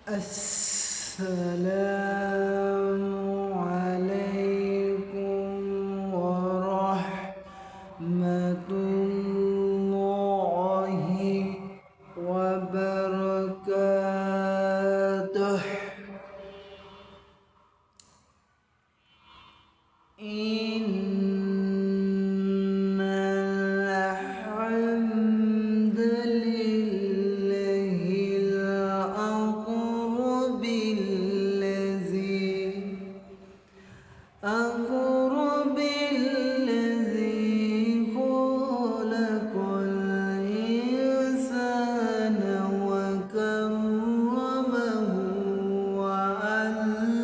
السلام عليكم ورحمة الله وبركاته. إن الحمد لله الأقرب الذي خلق الإنسان وكرمه وعلمه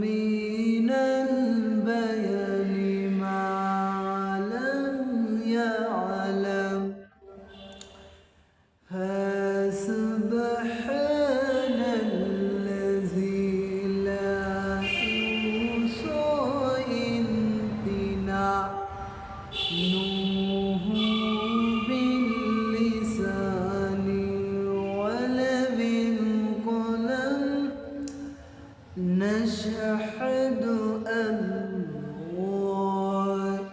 من البيان ما لم يعلم. فسبحان الذي لا يحصى امتنانه باللسان ولا بالقلم. نشهد أن لا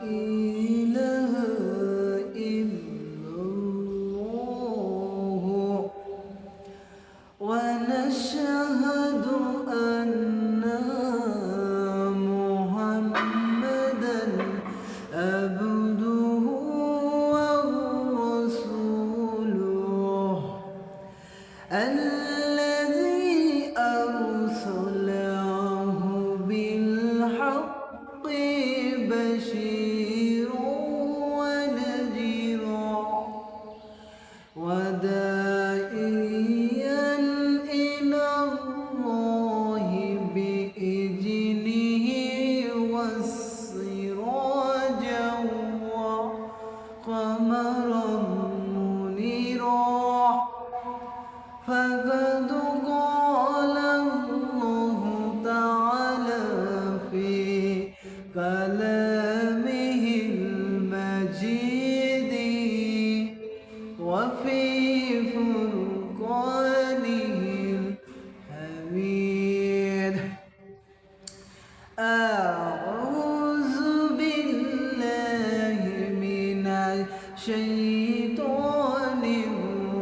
إله إلا الله ونشهد أن محمدا عبده ورسوله الذي أرسله بالحق بشيرا ونذيرا وداعيا إلى الله بإذنه وسراجا وقمرا منيرا. فقد قال الله تعالى في كلامه المجيد وفي فرقانه الحميد. أعوذ بالله من الشيطان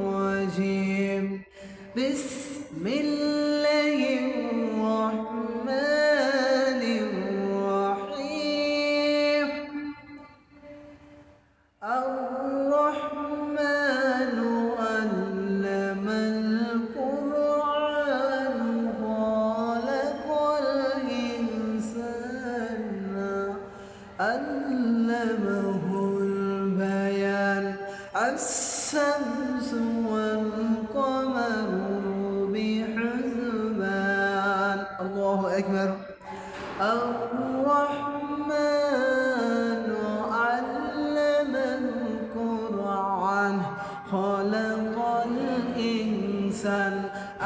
الرجيم. بسم الله الرحمن الرحيم. الرحمن علم القرآن خلق الإنسان علمه البيان. الشمس والقمر بحسبان. الله أكبر. الرحمن علم القرآن خلق الإنسان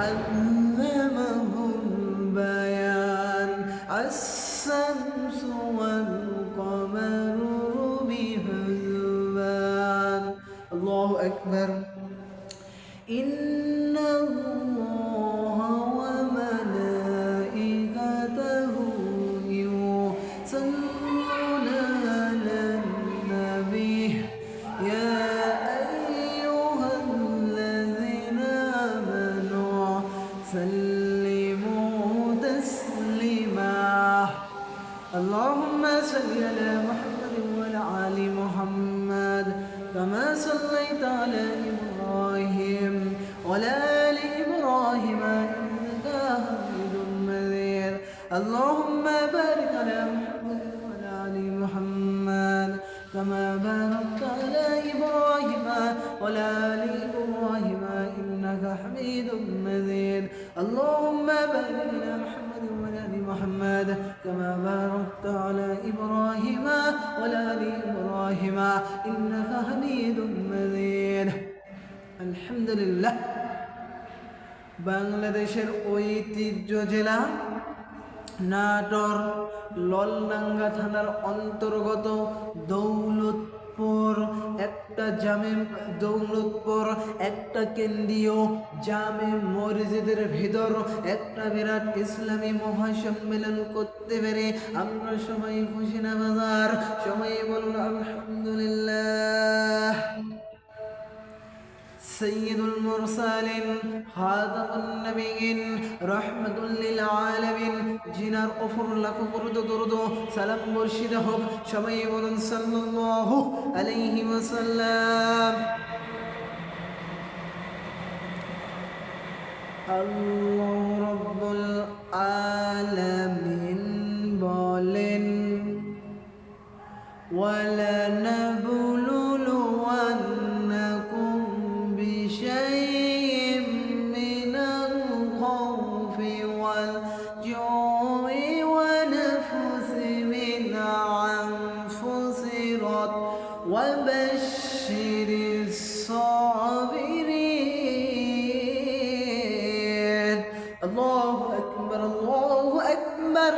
علمه البيان. الشمس والقمر بحسبان. الله أكبر. إن الله وملائكته يصلون على النبي يا أيها الذين آمنوا سلموا تسليما. اللهم صل على محمد وعلى آل محمد كما صليت على إبراهيم وعلى آل إبراهيم إنك حميد مجيد. اللهم بارك على محمد وعلى آل محمد كما باركت على إبراهيم وعلى آل إبراهيم إنك حميد مجيد. اللهم بارك على محمد وعلى آل محمد كما باركت على إبراهيم وعلى آل إبراهيم إنك حميد مجيد. আলহামদুলিল্লাহ। বাংলাদেশের ঐতিহ্য জেলা নাটোর ললডাঙ্গা থানার অন্তর্গত দৌলতপুর দৌলতপুর, একটা জামে দৌলতপুর, একটা কেন্দ্রীয় জামে মসজিদের ভিতর একটা বিরাট ইসলামী মহাসম্মেলন করতে পেরে আমরা সবাই খুশি না বাজার? সবাই বলুন আলহামদুলিল্লাহ। সৈয়দুল মুরসালিন, খাতামুন নবিয়িন, রাহমাতুল লিল আলামিন, জিনার ওপর লাখো করুদ দরুদ সালাম বর্ষিত হোক। সবাই বলুন সাল্লাল্লাহু আলাইহি ওয়াসাল্লাম। আল্লাহু রাব্বুল আলামিন বলেন, ওয়ালা নাবলুওয়ান্নাকুম বিশাইইম মিনাল খাউফি ওয়াল জুই ওয়া নাফসি মিন আনফুসিরাত ওয়া বাশশিরিস সাবিরিন। আল্লাহু আকবার, আল্লাহু আকবার।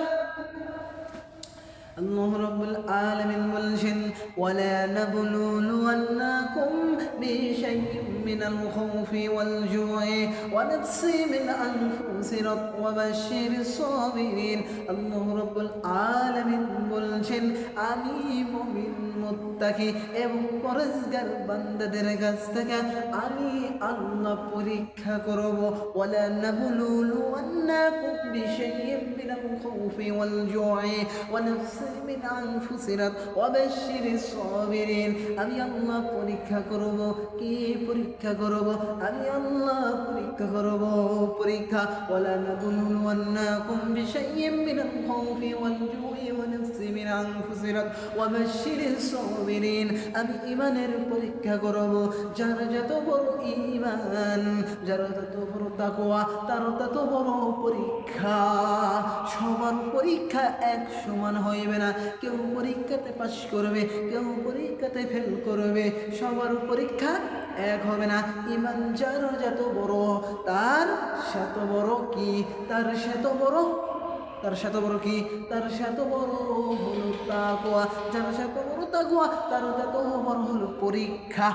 আল্লাহ রাব্বুল আলামিন বলছেন, ওয়ালা নাবলুওয়ান্নাকুম বিশাইইম মিনাল খাউফি ওয়াল জুই ওয়া নাফসি মিন আনফুসিরাত ওয়া বাশশিরিস সাবিরিন। আল্লাহ রাব্বুল আলামিন বলছেন, আমি মুমিন মুত্তাকি এবং পরহেজগার বান্দাদের কাছ থেকে আমি আল্লাহ পরীক্ষা করব। ওয়ালা নাবলুওয়ান্নাকুম বিশাইইম মিনাল খাউফি ওয়াল জুই ওয়া নাফসি মিন আনফুসিরাত ওয়া বাশশিরিস সাবিরিন। আমি আল্লাহ পরীক্ষা করব। কি পরীক্ষা করব? আমি আল্লাহ পরীক্ষা করব। পরীক্ষা, ওয়ালা নাবলুওয়ান্নাকুম বিশাইইম মিনাল খাউফি ওয়াল জুই ওয়া নাফসি মিন আনফুসিরাত ওয়া বাশশিরিস সাবিরিন। আমি ঈমানের পরীক্ষা করব। যার যত বড় ঈমান, যার তত বড় তাকওয়া, তার তত বড় পরীক্ষা। সবার পরীক্ষা এক সমান হইবে না। কেউ পরীক্ষাতে পাস করবে, কেউ পরীক্ষাতে ফেল করবে। সবার পরীক্ষা এক হবে না। ঈমান যার যত বড়, তার সেত বড় কি? তার সেত বড় কি? তার সেত বড় হলো তাকওয়া। যার সেত বড় তাকওয়া, তার তত বড় হলো পরীক্ষা।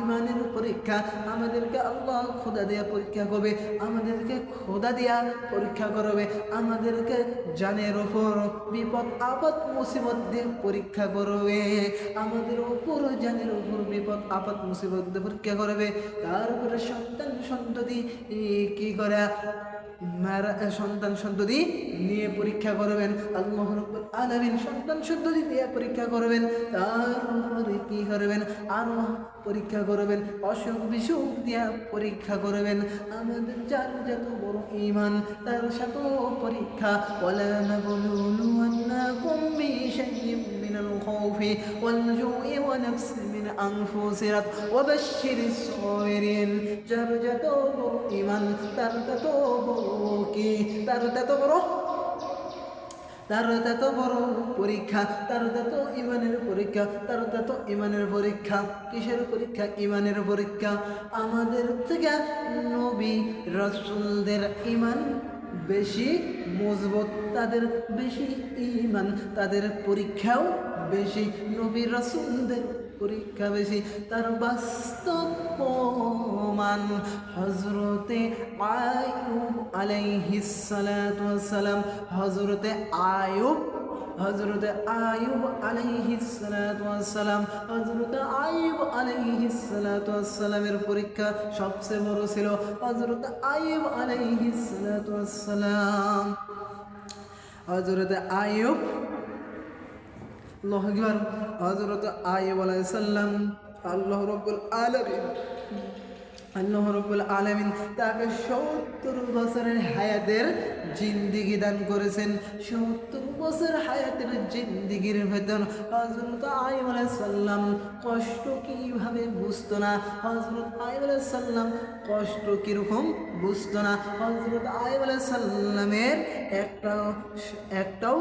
ঈমানের পরীক্ষা। আমাদেরকে আল্লাহ খোদা দিয়া পরীক্ষা করবে, আমাদেরকে খোদা দিয়া পরীক্ষা করবে, আমাদেরকে জানের ওপর বিপদ আপদ মুসিবত দিয়ে পরীক্ষা করবে, আমাদের ওপর জানের ওপর বিপদ আপদ মুসিবত দিয়ে পরীক্ষা করবে। তারপরে সন্তান সন্ততি কি করে? সন্তান সন্ততি নিয়ে পরীক্ষা করবেন। আল্লাহ রাব্বুল আলামিন সন্তান সন্ততি দিয়ে পরীক্ষা করবেন। তারপরে কি করবেন? আরো পরীক্ষা করবেন, অসুখ বিসুখ দিয়া পরীক্ষা করবেন। আমাদের যার যত বড় ঈমান, তার সাথে পরীক্ষা। ওয়ালা নাবলুওয়ান্নাকুম বিশাইইম মিনাল খাউফি ওয়াল জুই ওয়া নাফসি মিন আনফুসিরাত ওয়া বাশশিরিস সাবিরিন। যার যত বড় ঈমান, তার তত বড় কি? তার তত বড় পরীক্ষা, তার তত ঈমানের পরীক্ষা, তার তত ঈমানের পরীক্ষা। কিসের পরীক্ষা? ঈমানের পরীক্ষা। আমাদের থেকে নবী রাসূলদের ঈমান বেশি মজবুত, তাদের বেশি ঈমান, তাদের পরীক্ষাও বেশি। নবী রাসূলদের পরীক্ষা বেশি। তার বাস্তব প্রমাণ হযরতে আইয়ুব আলাইহিস সালাতু ওয়াস সালাম। হযরতে আইয়ুব আলাইহিস সালাতু ওয়াস সালাম, হযরতে আইয়ুব আলাইহিস সালাতু ওয়াস সালামের পরীক্ষা সবচেয়ে বড় ছিল। হযরতে আইয়ুব আলাইহিস সালাতু ওয়াস সালাম, হযরতে আইয়ুব, আল্লাহু আকবার, হযরত আইয়ুব আলাইহিস সালাম আল্লাহ রাব্বুল আলামিন তাকে 70 বছরের হায়াতের জিন্দেগি দান করেছেন। 70 বছর হায়াতের জিন্দেগির ভেতর হযরত আইয়ুব আলাইহিস সালাম কষ্ট কিভাবে বুঝতো না। হযরত আইয়ুব আলাইহিস সালাম কষ্ট কিরকম বুঝতো না। হযরত আইয়ুব আলাইহিস সালামের একটাও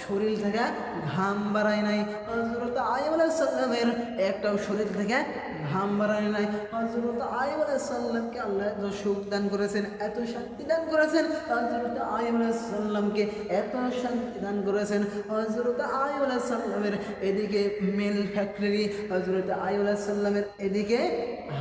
শরীর থেকে ঘাম বাড়ায় নাই। হযরত আইয়ুব আলাইহিস সালামের একটাও শরীর থেকে ঘাম বাড়ায় নাই। হযরত আইয়ুব আলাইহিস সালামকে আল্লাহ এত সুখ দান করেছেন, এত শান্তি দান করেছেন। হযরত আইয়ুব আলাইহিস সালামকে এত শান্তি দান করেছেন। হযরত আইয়ুব আলাইহিস সালামের এদিকে মিল ফ্যাক্টরি, হযরত আইয়ুব আলাইহিস সালামের এদিকে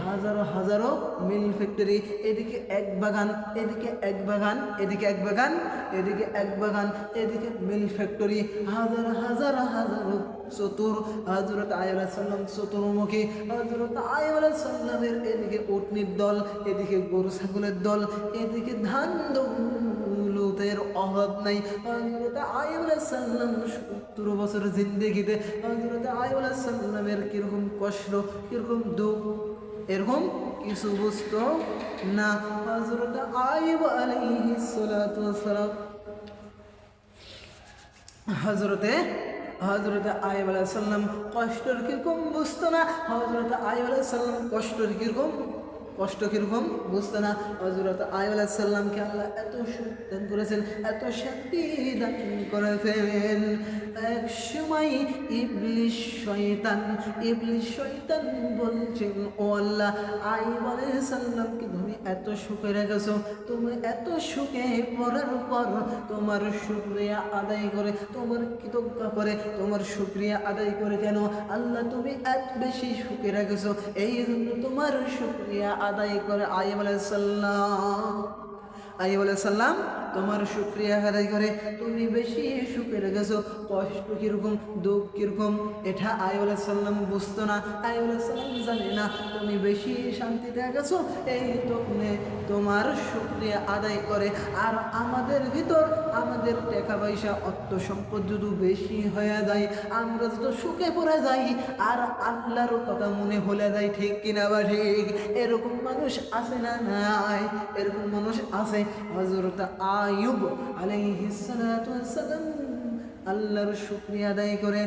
হাজারো হাজারো মিল ফ্যাক্টরি, এদিকে এক বাগান, এদিকে এক বাগান, এদিকে এক বাগান, এদিকে এক বাগান, এদিকে মিল ফ্যাক্টরি, হাজার হাজার হাজারো চতুর। হযরত আইয়ুব আলাইহিস সালাম চতুর্মুখী। হযরত আইয়ুব আলাইহিস সালামের এদিকে উটনির দল, এদিকে গরু ছাগলের দল, এদিকে ধান দৌলতের অভাব নাই। হযরত আইয়ুব আলাইহিস সালাম 70 বছর জিন্দেগিতে হযরত আইয়ুব আলাইহিস সালামের কিরকম কষ্ট, কিরকম দুঃখ এরকম কিছু বুঝতো না। হযরত আইয়ুব আলাইহিস সালাতু ওয়াস সালাম হযরতে আইয়ুব আলাইহিস সালাম কষ্টের কিরকম বুঝতো না। হযরত আইয়ুব আলাইহিস সালাম কষ্টের কিরকম বুঝতো না। হযরত আইয়ুব আলাইহিস সালামকে আল্লাহ এত সুখ দান করেছেন, এত শান্তি দান করেছেন। এক সময় ইবলিস শয়তান বলছেন, ও আল্লাহ, আইয়ুব আলাইহিস সালামকে তুমি এত সুখে রেখেছো, তুমি এত সুখে পড়ার পর তোমার শুকরিয়া আদায় করে, তোমার কৃতজ্ঞ করে, তোমার শুকরিয়া আদায় করে কেন আল্লাহ তুমি এত বেশি সুখে রেখেছো, এই জন্য তোমার শুকরিয়া আদায় করে আইয়ুব আলাইহিস সালাম তোমার শুকরিয়া আদায় করে তুমি বেশি সুখে রেখেছো। কষ্ট কিরকম, দুঃখ কিরকম, এটা আইয়ুব আলাইহিস সালাম বুঝতো না। আইয়ুব আলাইহিস সালাম জানে না তুমি বেশি শান্তিতে গেছো, এই তখন তোমার শুকরিয়া আদায় করে। আর আমাদের ভিতর আমাদের টাকা পয়সা অর্থ সম্পদ যদি বেশি হয়ে যায়, আমরা যত সুখে পড়ে যাই আর আল্লাহর কথা মনে ভুলে যায়, ঠিক কিনা বা ঠিক? এরকম মানুষ আছে না নাই? এরকম মানুষ আছে। হযরত আইয়ুব আলাইহিস সালাতু ওয়াস সালাম আল্লাহর শুকরিয়া আদায় করে,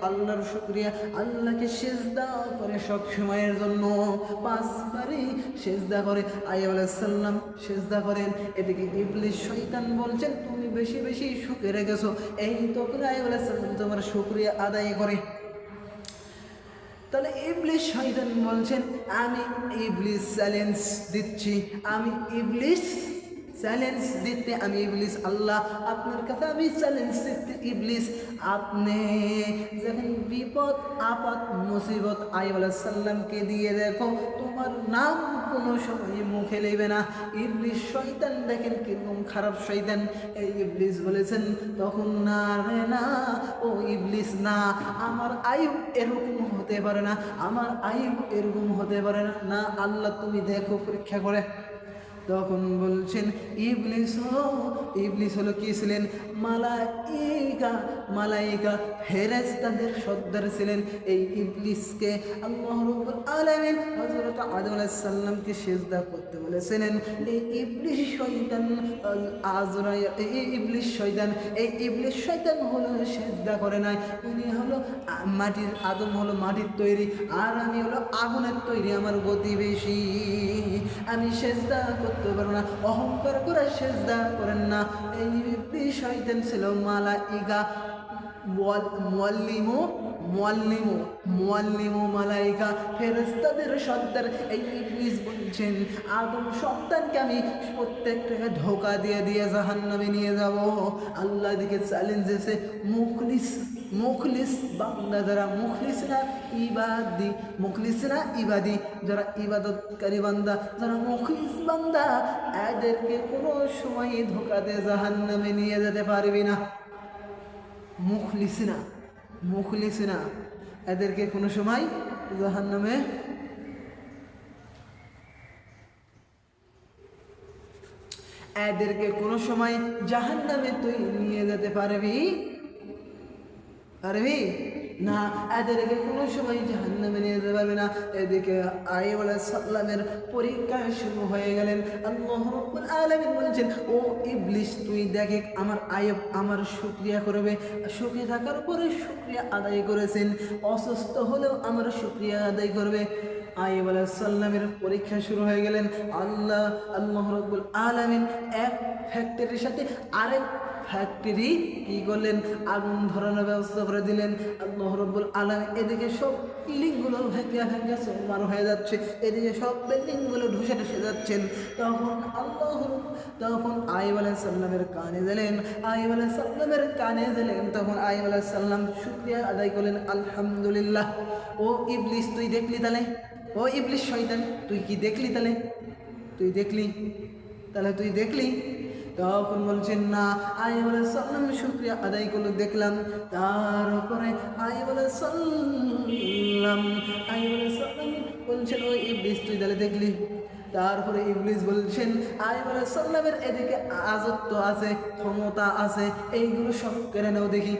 আল্লাহর শুকরিয়া, আল্লাহকে সিজদা করে সব সময়ের জন্য 5 বারই সিজদা করে। আইয়ুব আলাইহিস সালাম সিজদা করেন, এদিকে ইবলিস শয়তান বলছেন তুমি বেশি বেশি সুখে রেখেছো, এই তো করে আইয়ুব আলাইহিস সালাম তোমার শুকরিয়া আদায় করে। তাহলে ইবলিস শয়তান বলছেন, আমি ইবলিস চ্যালেঞ্জ দিচ্ছি, আমি ইবলিস আল্লাহ আপনার কাছে আমি চ্যালেঞ্জ দিচ্ছি। ইবলিস, আপনি যখন বিপদ আপদ মুসিবত আইয়ুব আলাইহিস সালামকে দিয়ে দেখো, তোমার নাম কোনো সময় মুখে নেবে না। ইবলিস শয়তান দেখেন কিরকম খারাপ শয়তান। এই ইবলিস বলেছেন তখন, না রে না, ও ইবলিস না, আমার আইয়ুব এরকম হতে পারে না, আমার আইয়ুব এরকম হতে পারে না, না আল্লাহ তুমি দেখো পরীক্ষা করে। তখন বলছেন ইবলিস হলো কি ছিলেন? মালাইকা ফেরেশতাদের সর্দার ছিলেন। এই ইবলিসকে আল্লাহ রাব্বুল আলামিন হযরত আদম আলাইহিস সালামকে সিজদা করতে বলেছিলেন। এই ইবলিস শয়তান হলো সিজদা করে নাই। উনি হলো আদম হলো মাটির তৈরি, আর আমি হলো আগুনের তৈরি, আমার গতি বেশি, আমি সিজদা করতে পারবো না। অহংকার করে সিজদা করেন না। এই ইবলিস শয়তান ছিল মালাইকা, মুআল্লিমু মালাইকা, ফেরেশতাদের সর্দার। এই ইবলিস বলছেন আদম সন্তানকে আমি প্রত্যেকটাকে ধোঁকা দিয়ে জাহান্নামে নিয়ে যাব। আল্লাহ দিকে চ্যালেঞ্জ এসে মুখলিস বান্দা, যারা মুখলিসরা ইবাদি, যারা ইবাদতকারী বান্দা, যারা মুখলিস বান্দা, এদেরকে কোনো সময় ধোঁকা দিয়ে জাহান্নামে নিয়ে যেতে পারবি না। মুখলিসরা এদেরকে কোনো সময় জাহান্নামে তুই নিয়ে যেতে পারবি না, এদেরকে কোনো সময় জাহান্নামে নিয়ে যেতে পারবে না। এদিকে আইয়ুব আলাইহিস সালামের পরীক্ষা শুরু হয়ে গেলেন। আল্লাহ রাব্বুল আলামিন বলছেন, ও ইবলিস তুই দেখে আমার আইয়ুব আমার শুকরিয়া করবে, সুখে থাকার পরে শুকরিয়া আদায় করেছেন, অসুস্থ হলেও আমার শুকরিয়া আদায় করবে। আইয়ুব আলাইহিস সালামের পরীক্ষা শুরু হয়ে গেলেন। আল্লাহ রাব্বুল আলামিন এক ফ্যাক্টরির সাথে আরেক ফ্যাক্টরি কি করলেন, আগুন ধরানোর ব্যবস্থা করে দিলেন। আল্লাহ রাব্বুল আলামিন এদিকে সব বিল্ডিংগুলো ভেঙে ভেঙে চুরমার হয়ে যাচ্ছে, এদিকে সব বিল্ডিংগুলো ধসে ধসে যাচ্ছেন। তখন আইয়ুব আলাইহিস সালামের কানে দিলেন, আইয়ুব আলাইহিস সালামের কানে দিলেন। তখন আইয়ুব আলাইহিস সালাম শুকরিয়া আদায় করলেন, আলহামদুলিল্লাহ। ও ইবলিস তুই দেখলি তাহলে, ও ইবলিস শয়তান তুই কি দেখলি তাহলে, তুই দেখলি তুই দেখলি? তখন বলছেন না, আইয়ুব আলাইহিস সালাম শুকরিয়া আদায় করলো, দেখলাম। তারপরে আইয়ুব আলাইহিস সালাম বলছেন ও ইবলিস তুই তাহলে দেখলি? তারপরে ইবলিস বলছেন আইয়ুব আলাইহিস সালামের এদিকে আযত্ব আছে, ক্ষমতা আছে, এইগুলো সব কেড়ে নাও দেখি।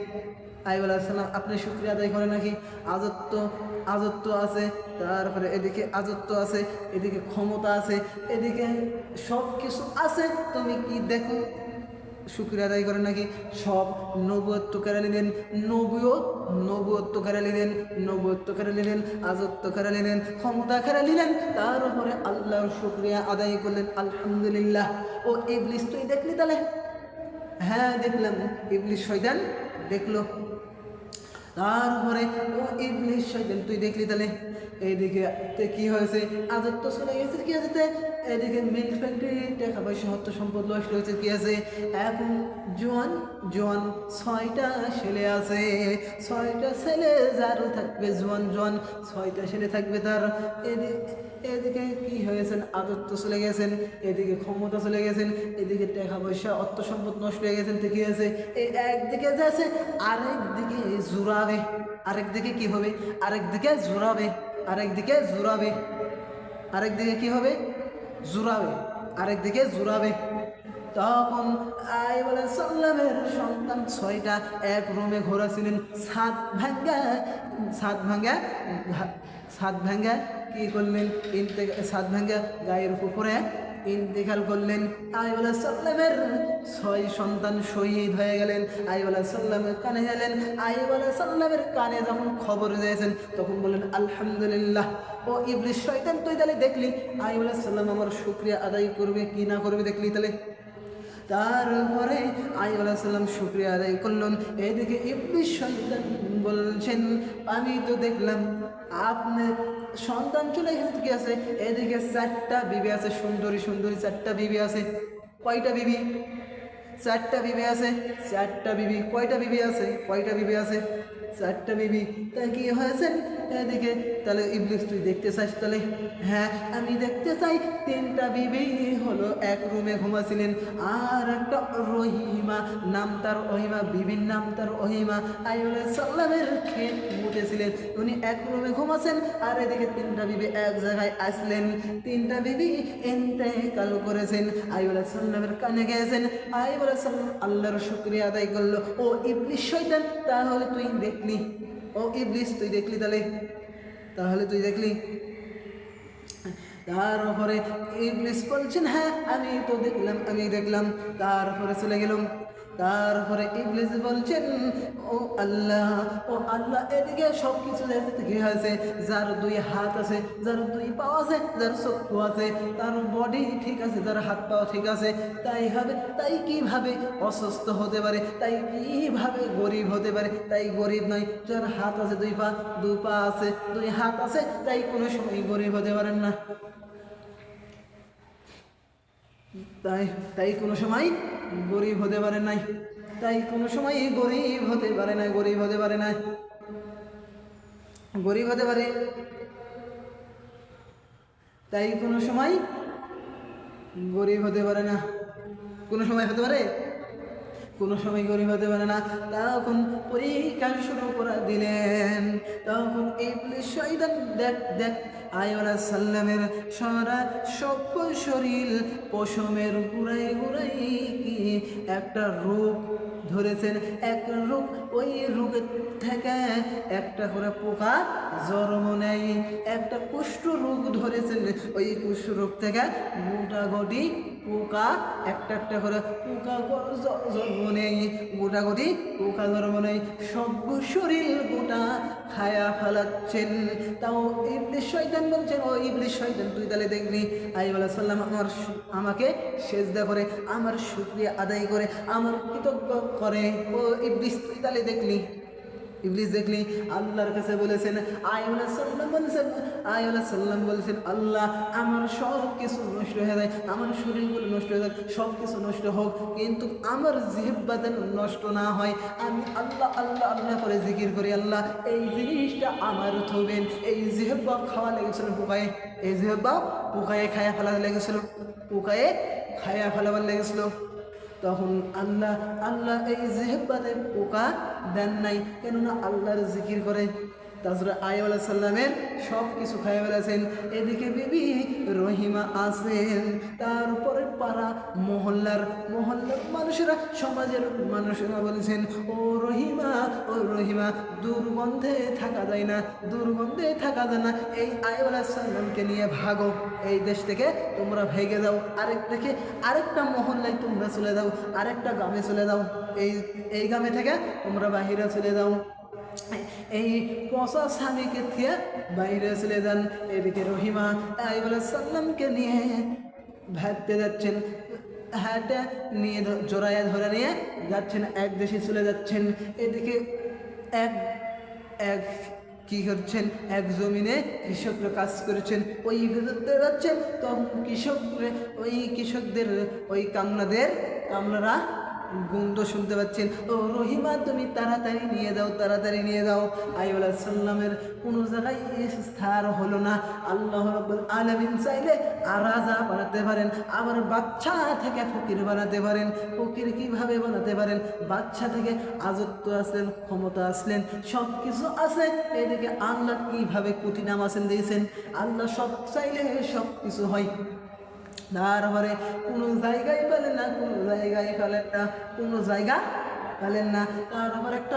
আইয়ুব আলাইহিস সালাম আপনি শুকরিয়া আদায় করেন নাকি? আযত্ব আছে, তারপরে এদিকে আযত্ব আছে, এদিকে ক্ষমতা আছে, এদিকে সব কিছু আছে, তুমি কি দেখো শুকরিয়া আদায় করেন নাকি? সব নবুয়ত্ব কেড়ে নিলেন, নবুয়ত্ব কেড়ে নিলেন, নবুয়ত্ব কেড়ে নিলেন, আযত্ব কেড়ে নিলেন, ক্ষমতা কেড়ে নিলেন। তার উপরে আল্লাহর শুকরিয়া আদায় করলেন, আলহামদুলিল্লাহ। ও ইবলিস তুই দেখলি তাহলে? হ্যাঁ দেখলাম। ইবলিস শয়তান দেখলো। তারপরে ও ইবলিস শয়তান তুই দেখলি তাহলে? এইদিকে কি হয়েছে, আযত্ব চলে গেছে, কি হয়েছে, এদিকে মিল ফ্যাক্টরি টাকা পয়সা হত্য সম্পদ নষ্ট হয়েছে, কি আছে, এখন জোয়ান 6টা ছেলে আছে, 6টা ছেলে যারও থাকবে, জোয়ান 6টা ছেলে থাকবে তার। এদিকে কি হয়েছেন, আদত্ত চলে গেছেন, এদিকে ক্ষমতা চলে গেছেন, এদিকে টাকা পয়সা অর্থ সম্পদ নষ্ট হয়ে গেছেন, ঠিক আছে। এই একদিকে যাচ্ছে, আরেকদিকে জুড়াবে, আরেকদিকে কি হবে, আরেকদিকে জুড়াবে, আরেকদিকে জুড়াবে, আরেকদিকে কি হবে, জুড়াবে, আরেকদিকে জুড়াবে। তখন আইয়ুব আলাইহিস সালামের সন্তান 6টা এক রুমে ঘোরাছিলেন, ছাদ ভাঙ্গা কি করলেন, ছাদ ভাঙ্গা গায়ের উপরে ইন্তেকাল করলেন। আইয়ুব আলাইহিস সালামের 6 সন্তান শহীদ হয়ে গেলেন। আইয়ুব আলাইহিস সালামের কানে গেলেন, আইয়ুব আলাইহিস সালামের কানে যখন খবর দিয়েছেন তখন বললেন আলহামদুলিল্লাহ। ও ইবলিস শয়তান তুই তাহলে দেখলি? আইয়ুব আলাইহিস সালাম আমার শুকরিয়া আদায় করবে কি না করবে দেখলি তাহলে? তারপরে আইয়ুব আলাইহিস সালাম শুকরিয়া আদায় করলেন। এদিকে ইবলিস শয়তান বলছেন আমি তো দেখলাম আপনার সন্তান চলে গেছে, কি আছে, এদিকে 4টা বিবি আছে, সুন্দরী 4টা বিবি আছে। কয়টা বিবি? 4টা বিবি আছে, 4টা বিবি। কয়টা বিবি আছে? 4টা বিবি। তাই কি হয়েছে এদিকে? তাহলে ইবলিস তুই দেখতে চাস তাহলে? হ্যাঁ আমি দেখতে চাই। 3টা বিবি হলো এক রুমে ঘুমাছিলেন, আর একটা রহিমা নাম তার, বিবির নাম তার রহিমা। আইয়ুব আলাইহিস সালামের খেত মুতেছিলেন, উনি এক রুমে ঘুমাছেন, আর এদিকে 3টা বিবি এক জায়গায় আসলেন। 3টা বিবি ইন্তেকাল করেছেন, আইয়ুব আলাইহিস সালামের কানে গেছেন। আইয়ুব আলাইহিস সালাম আল্লাহর শুকরিয়া আদায় করলো। ও ইবলিস শয়তান তাহলে তুই দেখলি? ও ইবলিস তুই দেখলি তাহলে তুই দেখলি? তারপরে ইবলিস বলছেন হ্যাঁ আমি তো দেখলাম। তারপরে চলে গেলাম। তারপরে ইবলিস বলছেন ও আল্লাহ এদিকে সব কিছু কি হয়েছে, যার 2 হাত আছে, যার 2 পা আছে, যার চক্ষু আছে, তার বডি ঠিক আছে, যার হাত পা ঠিক আছে, তাই কিভাবে অসুস্থ হতে পারে, তাই কিভাবে গরিব হতে পারে? তাই গরিব নয়। যার হাত আছে 2 পা, 2 পা আছে, 2 হাত আছে, তাই কোনো সময় গরিব হতে পারেন না। তাই কোনো সময় গরিব হতে পারে নাই, তাই কোনো সময় গরিব হতে পারে না, গরিব হতে পারে না, গরিব হতে পারে, তাই কোনো সময় গরিব হতে পারে না। কোনো সময় হতে পারে, কোনো সময় গরিব হতে পারে না। তখন পরীক্ষা শুরু করে দিলেন। তখন ইবলিস শয়তান দেখ আইয়ুব আলাইহিস সালামের সারা সভ্য শরীর পশমের গুড়াই কি একটা রূপ ধরেছেন, একটা রূপ, ওই রূপের থেকে একটা করে পোকা জন্ম নেয়, একটা কুষ্ঠ রোগ ধরেছেন, ওই কুষ্ঠ রোগ থেকে মোটামুটি পোকা একটা একটা করে পোকা জন্ম নেই, গোটাগুটি পোকা জন্ম নেই, সব শরীর গোটা খায়া ফেলাচ্ছেন। তাও ইবলিস শয়তান বলছেন, ও ইবলিস শয়তান তুই তাহলে দেখবি আইয়ুব আলাইহিস সালাম আমাকে সেজদা করে, আমার শুকরিয়া আদায় করে, আমার কৃতজ্ঞ করে। ও ইবলিস তুই তাহলে দেখলি, ইবলিস দেখলি আল্লাহর কাছে বলেছেন, আইয়ুব আলাইহিস সালাম বলেছেন আল্লাহ আমার সব কিছু নষ্ট হয়ে যায়, আমার শরীরগুলো নষ্ট হয়ে যায়, সব কিছু নষ্ট হোক, কিন্তু আমার জিহ্বা যেন নষ্ট না হয়। আমি আল্লাহ আল্লাহ আল্লাহ করে জিকির করি, আল্লাহ এই জিনিসটা আমার থবেন। এই জিহ্বা খাওয়া লেগেছিল পোকায়, এই জিহ্বা পোকায় খায়া ফেলা লেগেছিল, পোকায় খায়া ফেলাবার লেগেছিল। তখন আল্লাহ আল্লাহ এই জিহ্বাতে পোকা দেন নাই, কেননা আল্লাহর জিকির করে। তাছাড়া আইয়ুব আলাইহিস সালামের সব কিছু খাইয়ে ফেলেছেন। এদিকে বিবি রহিমা আছেন, তারপরে পাড়া মহল্লার মানুষেরা, সমাজের মানুষেরা বলেছেন, ও রহিমা দুর্গন্ধে থাকা যায় না, দুর্গন্ধে থাকা যায় না, এই আইয়ুব আলাইহিস সালামকে নিয়ে ভাগো, এই দেশ থেকে তোমরা ভেগে যাও, আরেকটা মহল্লায় তোমরা চলে যাও, আরেকটা গ্রামে চলে যাও, এই গ্রামে থেকে তোমরা বাহিরে চলে যাও, এই পচা স্বামীকে থেকে বাইরে চলে যান। এদিকে রহিমা আইয়ুব আলাইহিস সালামকে নিয়ে ভাগতে যাচ্ছেন, হাতে নিয়ে জোড়ায় ধরে নিয়ে যাচ্ছেন, এক দেশে চলে যাচ্ছেন। এদিকে এক কি করছেন, এক জমিনে কৃষকরা কাজ করেছেন, ওই ভিতরতে যাচ্ছেন, তখন কৃষকদের ওই কামলারা গন্ধ শুনতে পাচ্ছেন, ও রহিমা তুমি তাড়াতাড়ি নিয়ে যাও। আইয়ুব আলাইহিস সালামের কোনো জায়গায় স্থার হলো না। আল্লাহ রাব্বুল আলামিন চাইলে রাজা বানাতে পারেন, আবার বাচ্চা থেকে ফকির বানাতে পারেন। ফকির কিভাবে বানাতে পারেন? বাচ্চা থেকে আজত্ব আসলেন, ক্ষমতা আসলেন, সব কিছু আছে। এদিকে আল্লাহ কিভাবে কোটি নাম আসেন দিয়েছেন, আল্লাহ সব চাইলে সব কিছু হয়। তারপরে কোনো জায়গায় পেলেন না, কোনো জায়গা পেলেন না। তারপর একটা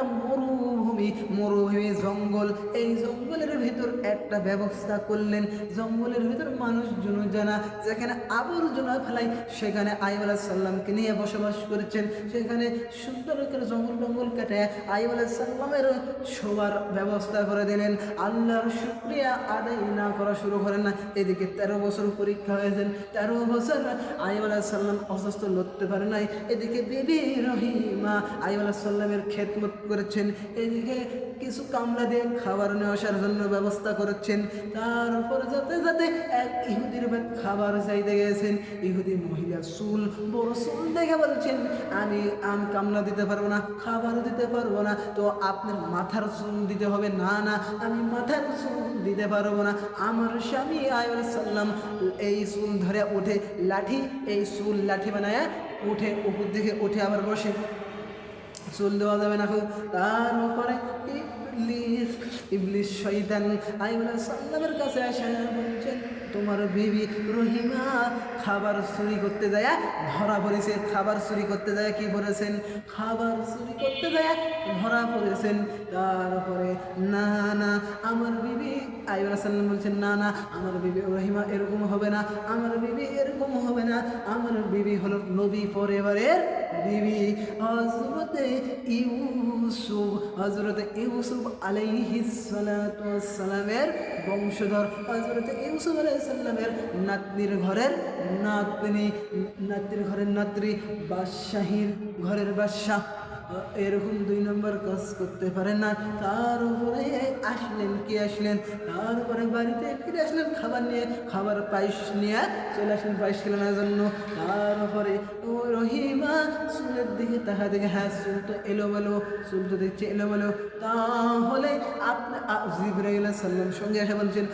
মরুভূমি জঙ্গল, এই জঙ্গলের ভিতর একটা ব্যবস্থা করলেন। জঙ্গলের ভিতর মানুষজন জানা, যেখানে আবর্জনা ফেলাই, সেখানে আইয়ুব আলাইহিস সালামকে নিয়ে বসবাস করেছেন। সেখানে সুন্দর করে জঙ্গল কেটে আইয়ুব আলাইহিস সালামের শোবার ব্যবস্থা করে দিলেন। আল্লাহর শুকরিয়া আদায় না করা শুরু করেন না। এদিকে 13 বছর পরীক্ষা হয়েছেন, 13 বছর আইয়ুব আলাইহিস সালাম অসুস্থ, লড়তে পারে নাই। এদিকে বিবি রহিমা আইয়ুব আলাইহিস সালামের খেদমত করেছেন, এদিকে কিছু কামলা দিয়ে খাবার নিয়ে আসার জন্য ব্যবস্থা করেছেন। তারপর যেতে এক ইহুদির বাড়ি খাবার চাইতে গেছেন। ইহুদি মহিলা বড় চুল দেখে বলছেন, আমি কামলা দিতে পারবো না, খাবার দিতে পারবো না, তো আপনার মাথার চুল দিতে হবে। না আমি মাথার চুল দিতে পারবো না। আমার স্বামী আইয়ুব আলাইহিস সালাম এই চুল ধরে উঠে এই চুল লাঠি বানায় উঠে উপর দিকে উঠে আবার বসে, চুল দেওয়া যাবে না। তার উপরে ইবলিস শয়তান আইয়ুব আলাইহিস সালামের কাছে আসে বলছেন, তোমার বিবি রহিমা খাবার চুরি করতে যায় ধরা পড়েছে। খাবার চুরি করতে যায় কি করেছেন? খাবার চুরি করতে যায় ধরা পড়েছেন। তারপরে না আমার বিবি আইয়ুব আলাইহিস সালাম বলছেন, না আমার বিবি রহিমা এরকম হবে না, আমার বিবি এরকম হবে না, আমার বিবি হলো নবী পরিবারের বিবি, হযরতে ইউসুফ আলাইহিস সালাতু ওয়াস সালামের বংশধর, হযরতে ইউসুফ আলাইহিস সালামের নাতনির ঘরের নাতনি, বাদশাহীর ঘরের বাদশাহ। এরকম 2 নম্বর কাজ করতে পারেন না। তার উপরে আসলেন, তার উপরে বাড়িতে ফিরে আসলেন খাবার নিয়ে, পায়েস নিয়ে চলে আসলেন পায়েস খেলানোর জন্য। তার উপরে ও রহিমা চুলের দিকে তাহা দেখে, হ্যাঁ চুল তো এলোমেলো, দেখছে এলোমেলো। তাহলে আপনি জিবরাইল আলাইহিস সালাম সঙ্গে এসে বলছেন,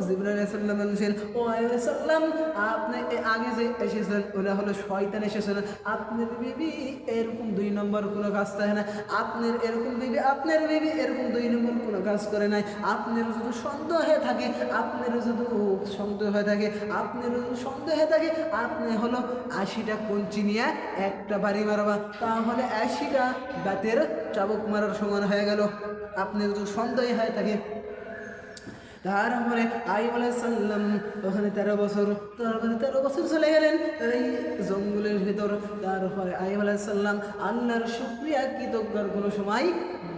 জিবরাইল আলাইহিস সালাম বলছেন, ও আইয়ুব আলাইহিস সালাম আপনি আগে যে এসেছেন ওরা হলো শয়তান এসেছেন, আপনার বিবি এরকম 2 নম্বর কোনো কাজ করে না, আপনার বিবি এরকম 2 নম্বর কোনো কাজ করে নাই। আপনার যদি সন্দেহ হয়ে থাকে, আপনি হলো 80টা কঞ্চি নিয়ে একটা বাড়ি মারবা, তাহলে 80টা দাঁতের চাবুক মারার সমান হয়ে গেল। আপনি যদি সন্দেহ হয়ে থাকে, তারপরে আইয়ুব আলাইহিস সালাম ওখানে 13 বছর চলে গেলেন এই জঙ্গলের ভিতর। তারপরে আইয়ুব আলাইহিস সালাম আল্লাহর শুকরিয়া কৃতজ্ঞতার কোনো সময়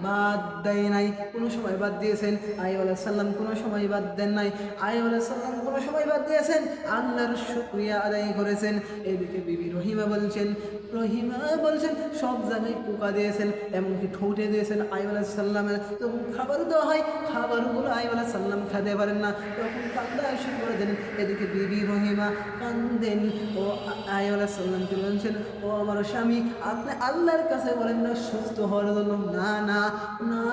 বাদ দেয় নাই, কোনো সময় বাদ দিয়েছেন। আইয়ুব আলাইহিস সালাম কোনো সময় বাদ দেন নাই। আইয়ুব আলাইহিস সালাম কোনো সময় বাদ দিয়েছেন, আল্লাহর শুকরিয়া আদায় করেছেন। এদিকে বিবি রহিমা বলছেন সব জায়গায় পোকা দিয়েছেন, এমনকি ঠোঁটে দিয়েছেন। আইয়ুব আলাইহিস সালামের যখন খাবার দেওয়া হয়, খাবারগুলো আইয়ুব আলাইহিস সালাম খেতে পারেন না, তখন কান্দা শুরু করে দেন। এদিকে বিবি রহিমা কান্দেন ও আইয়ুব আলাইহিস সালামকে বলছেন, ও আমার স্বামী, আপনি আল্লাহর কাছে বলেন না সুস্থ হওয়ার জন্য। না না না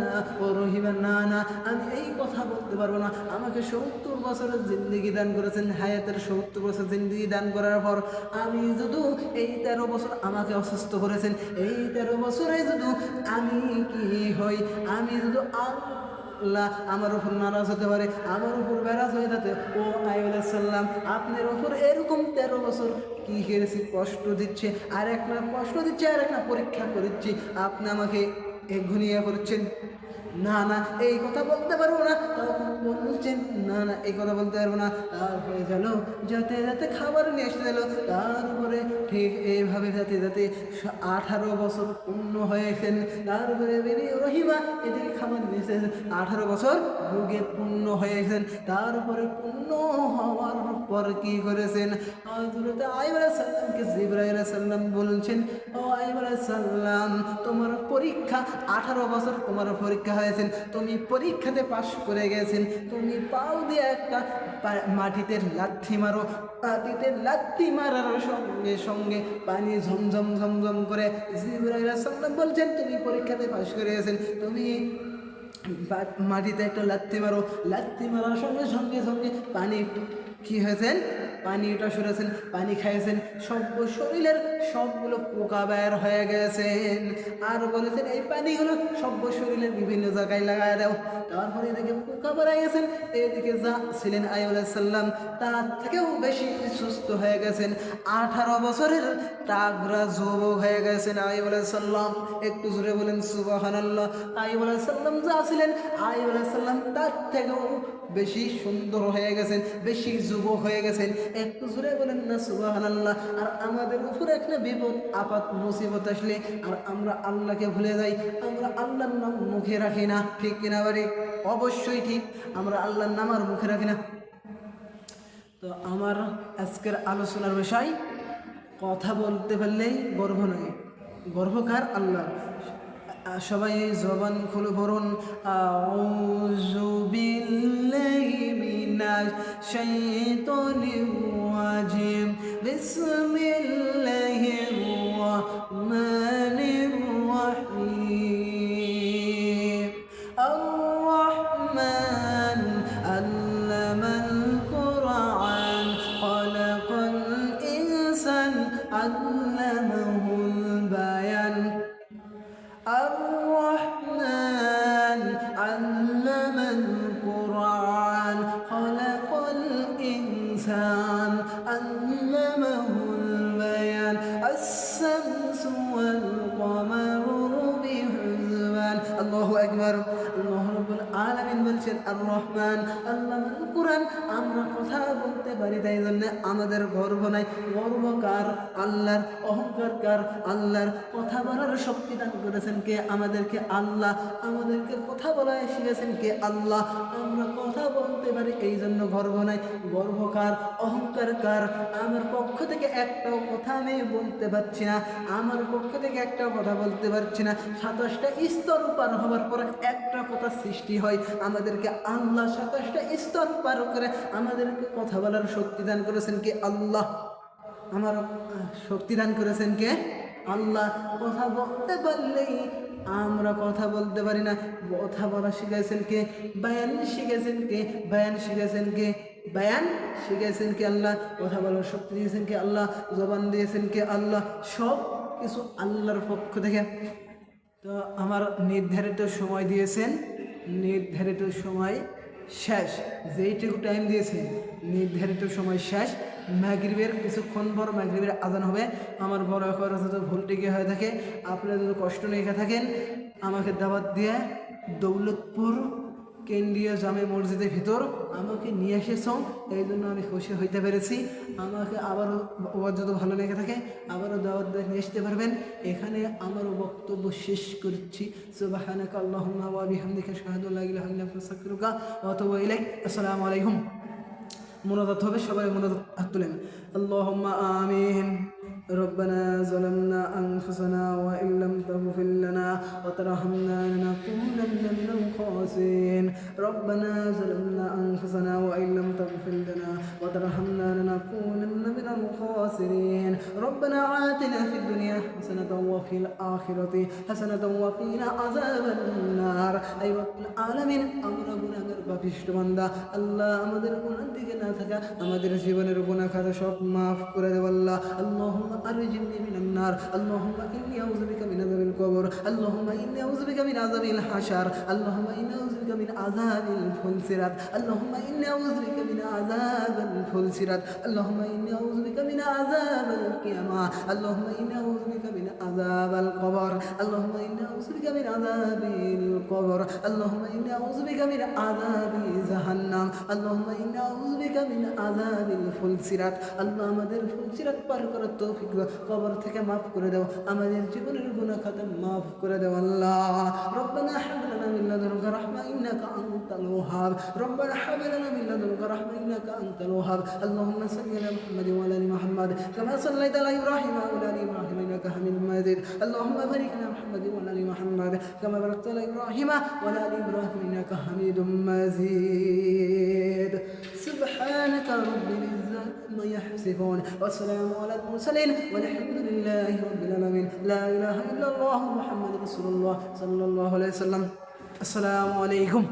না ও রহিমা, না না, আমি এই কথা বলতে পারবো না। আমাকে 70 বছরের জিন্দেগি দান করেছেন, হায়াতের 70 বছর জিন্দেগি দান করার পর আমি যদি এই 13 বছর আমাকে অসুস্থ করেছেন, এই 13 বছরে যদি আমি কি হই, আমি যদি আল্লাহ আমার উপর নারাজ হতে পারে, আমার উপর বেরাজ হয়ে যেতে, ও আইয়ুব আলাইহিস সালাম আপনার উপর এরকম 13 বছর কি করেছি, কষ্ট দিচ্ছে, আর এক না কষ্ট দিচ্ছে, আর এক না পরীক্ষা করছি, আপনি আমাকে ঘুনিয়ে করছেন। না না এই কথা বলতে পারবো না। তখন বলছেন না না এই কথা বলতে পারবো না। তারপরে গেল যাতে খাবার নিয়ে এসে দিল। তারপরে ঠিক এইভাবে যাতে 18 বছর পূর্ণ হয়েছেন। তারপরে বেবি রহিমা এদিকে খাবার নিয়ে এসেছেন, 18 বছর রোগে পূর্ণ হয়েছেন। তারপরে পূর্ণ হওয়ার পর কি করেছেন, হযরত আইয়ুব আলাইহিস সালামকে জিবরাইল আলাইহিস সালাম বলছেন, ও আইয়ুব আলাইহিস সালাম তোমার পরীক্ষা 18 বছর তোমার পরীক্ষা হয়েছেন, তুমি পরীক্ষাতে পাশ করে গেছেন। তুমি পাও দিয়ে একটা মাটিতে লাথি মারো, মাটিতে লাথি মারার সঙ্গে সঙ্গে পানি ঝমঝম ঝমঝম করে। জিবরাইল আলাইহিস সালাম বলছেন তুমি পরীক্ষাতে পাশ করে গেছেন, তুমি মাটিতে একটা লাথি মারো, লাথি মারার সঙ্গে সঙ্গে সঙ্গে পানি কি হয়েছেন, পানিটা সরেছেন, পানি খাইয়েছেন, সব শরীরের সবগুলো পোকা বের হয়ে গেছেন। আর বলেছেন এই পানিগুলো সব শরীরের বিভিন্ন জায়গায় লাগায় দাও। তারপরে এদিকে পোকা বেড়ে গেছেন, এদিকে যা ছিলেন আইয়ুব আলাইহিস সালাম তার থেকেও বেশি সুস্থ হয়ে গেছেন। 18 বছরের তাগড়া যুবক হয়ে গেছেন আইয়ুব আলাইহিস সালাম। একটু জোরে বলেন সুবহানাল্লাহ। আইয়ুব আলাইহিস সালাম যা ছিলেন আইয়ুব আলাইহিস সালাম তার থেকেও বেশি সুন্দর হয়ে গেছেন, বেশি যুবক হয়ে গেছেন। একটু জোরে বলেন না সুবহানাল্লাহ। আর আমাদের উপরে একটা বিপদ আপদ মুসিবত আসলে আর আমরা আল্লাহকে ভুলে যাই, আমরা আল্লাহর নাম মুখে রাখি না, ঠিক কিনা বাড়ি? অবশ্যই ঠিক, আমরা আল্লাহর নাম আর মুখে রাখি না। তো আমার আজকের আলোচনার বিষয়, কথা বলতে পারলেই গর্ব নয়, গর্ব কার? আল্লাহ। সবাই জবান খুলে বলুন আউযু বিল্লাহি মিনাশ শাইতানির রাজিম, বিসমিল্লাহির রাহমানির রাহিম। আর রহমান আল্লামাল কুরআন, খালাকাল ইনসান আল্লামাহুল বায়ান। الرحمن علم القرآن خلق الإنسان علمه البيان الشمس والقمر بحسبان الله أكبر الله رب العالمين বলছেন আর রহমান আল্লামাল কুরআন। আমরা কথা বলতে পারি তাই জন্য আমাদের গর্ব নাই। গর্ব কার? আল্লাহর। অহংকার কার? আল্লাহর। কথা বলার শক্তি দান করেছেন কে? আমাদেরকে আল্লাহ। আমাদেরকে কথা বলা শিখেছেন কে? আল্লাহ। আমরা কথা বলতে পারি এই জন্য গর্ব নাই। গর্ব কার? অহংকার কার? আমার পক্ষ থেকে একটাও কথা আমি বলতে পারছি না, আমার পক্ষ থেকে একটাও কথা বলতে পারছি না। 27টা স্তর পার হওয়ার পর একটা কথা সৃষ্টি হয়। আমাদেরকে আল্লাহ 27টা স্তর পার করে আমাদেরকে কথা বলার শক্তি দান করেছেন কে? আল্লাহ। আমার শক্তি দান করেছেন কে? আল্লাহ। কথা বলতে পারলেই আমরা কথা বলতে পারি না। কথা বলা শিখেছেন কে? বায়ান শিখেছেন কে? বায়ান শিখেছেন কে? বায়ান শিখেছেন কে? আল্লাহ। কথা বলার শক্তি দিয়েছেন কে? আল্লাহ। জবান দিয়েছেন কে? আল্লাহ। সব কিছু আল্লাহর পক্ষ থেকে। তো আমার নির্ধারিত সময় দিয়েছেন, নির্ধারিত সময় শেষ। যেইটুকু টাইম দিয়েছেন নির্ধারিত সময় শেষ। মাগরিবের কিছুক্ষণ পর মাগরিবের আজান হবে। আমার বড় করে যদি ভুল টিকে হয়ে থাকে, আপনারা যদি কষ্ট নিয়ে থাকেন, আমাকে দাওয়াত দিয়ে দৌলতপুর কেন্দ্রীয় জামে মসজিদের ভিতর আমাকে নিয়ে এসেছ, এই জন্য আমি খুশি হইতে পেরেছি। আমাকে আবারও যদি ভালো লেগে থাকে আবারও দাওয়াত দিয়ে নিয়ে আসতে পারবেন। এখানে আমারও বক্তব্য শেষ করছি। সুবহানাকা আল্লাহুম্মা ওয়া বিহামদিকা আশহাদু আল্লা ইলাহা ইল্লা আনতা আস্তাগফিরুকা ওয়া আতুবু ইলাইক। আসসালামু আলাইকুম। منادات হবে, সবাই منادات হাত তুলেন। আল্লাহুম্মা আমিন। ربنا ظلمنا أنفسنا وإن لم تغفر لنا وترحمنا لنكونن من الخاسرين. ربنا ظلمنا أنفسنا وإن لم تغفر لنا وترحمنا لنكونن من الخاسرين. ربنا آتنا في الدنيا حسنة وفي الآخرة حسنة وقنا عذاب النار. أي رب العالمين আমরা গুনাহগার পাপিষ্ঠ বান্দা, আল্লাহ আমাদের গুনার দিকে না থাকা আমাদের জীবনের গুনাহ খাতা সব মাফ করে দেব আল্লাহ। আল্লাহুম্মা আরজিনি মিনান নার। আল্লাহুম্মা ইন্নী আউযু বিকা মিন আযাবিল কবর। আল্লাহুম্মা ইন্নী আউযু বিকা মিন আযাবিল হাশর। আল্লাহুম্মা ইন্নী আউযু বিকা মিন আযাবিল ফুলসিরাত। আল্লাহুম্মা ইন্নী আউযু বিকা মিন আযাবিল ফুলসিরাত। আল্লাহুম্মা ইন্নী আউযু বিকা মিন আযাবিল কিয়ামা। আল্লাহুম্মা ইন্নী আউযু বিকা মিন আযাবিল কবর। আল্লাহুম্মা ইন্নী আউযু বিকা মিন আযাবিল কবর। আল্লাহুম্মা ইন্নী আউযু বিকা মিন আযাবি জাহান্নাম। আল্লাহুম্মা ইন্নী আউযু বিকা মিন আযাবিল ফুলসিরাত। আল্লাহ আমাদের ফুলসিরাত পার করার তৌফিক দাও, কবর থেকে মাফ করে দাও, আমাদের জীবনের গুনাহ খাতা মাফ করে দাও আল্লাহ। রব্বানা হাব লানা মিন লাদুনকা রাহমা ইন্নাকা আনতাল ওয়াহাব। রব্বানা হাব লানা মিন লাদুনকা রাহমা ইন্নাকা আনতাল ওয়াহাব। আল্লাহুম্মা সাল্লি আলা মুহাম্মাদ ওয়া আলা আলি মুহাম্মাদ কামা সাল্লাইতা আলা ইব্রাহিম ওয়া আলা আলি ইব্রাহিম ইন্নাকা হামিদুম মাজিদ। আল্লাহুম্মা বারিক আলা মুহাম্মাদ ওয়া আলা আলি মুহাম্মাদ কামা বারাকতা আলা ইব্রাহিম ওয়া আলা আলি ইব্রাহিম ইন্নাকা হামিদুম মাজিদ। سبحانك رب العزة عما يصفون والسلام على المرسلين والحمد لله رب العالمين. لا إله إلا الله محمد رسول الله صلى الله عليه وسلم. السلام عليكم.